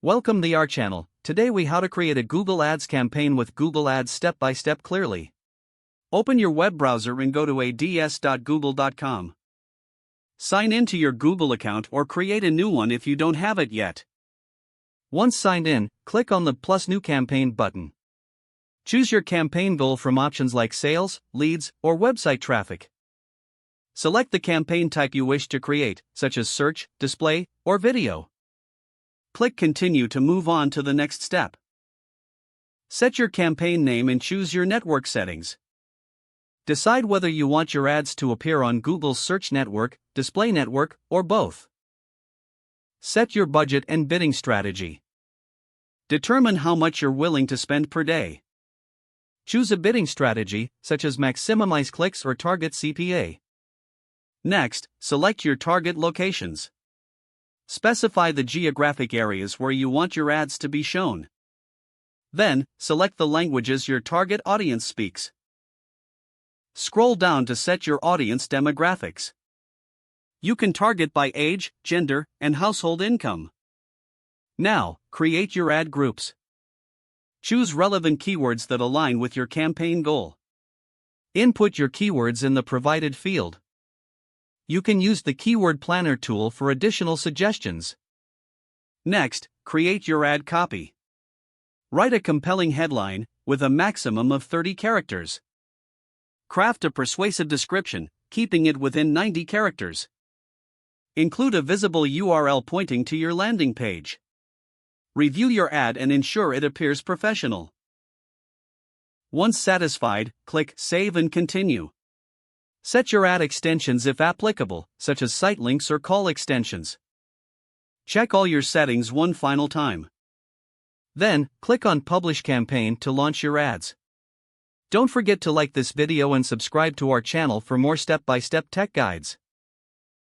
Welcome to our channel. Today we how to create a Google Ads campaign with Google Ads step by step clearly. Open your web browser and go to ads.google.com. Sign in to your Google account or create a new one if you don't have it yet. Once signed in, click on the plus new campaign button. Choose your campaign goal from options like sales, leads, or website traffic. Select the campaign type you wish to create, such as search, display, or video. Click Continue to move on to the next step. Set your campaign name and choose your network settings. Decide whether you want your ads to appear on Google's search network, display network, or both. Set your budget and bidding strategy. Determine how much you're willing to spend per day. Choose a bidding strategy, such as maximize clicks or target CPA. Next, select your target locations. Specify the geographic areas where you want your ads to be shown. Then, select the languages your target audience speaks. Scroll down to set your audience demographics. You can target by age, gender, and household income. Now, create your ad groups. Choose relevant keywords that align with your campaign goal. Input your keywords in the provided field. You can use the Keyword Planner tool for additional suggestions. Next, create your ad copy. Write a compelling headline, with a maximum of 30 characters. Craft a persuasive description, keeping it within 90 characters. Include a visible URL pointing to your landing page. Review your ad and ensure it appears professional. Once satisfied, click Save and Continue. Set your ad extensions if applicable, such as site links or call extensions. Check all your settings one final time. Then, click on Publish Campaign to launch your ads. Don't forget to like this video and subscribe to our channel for more step-by-step tech guides.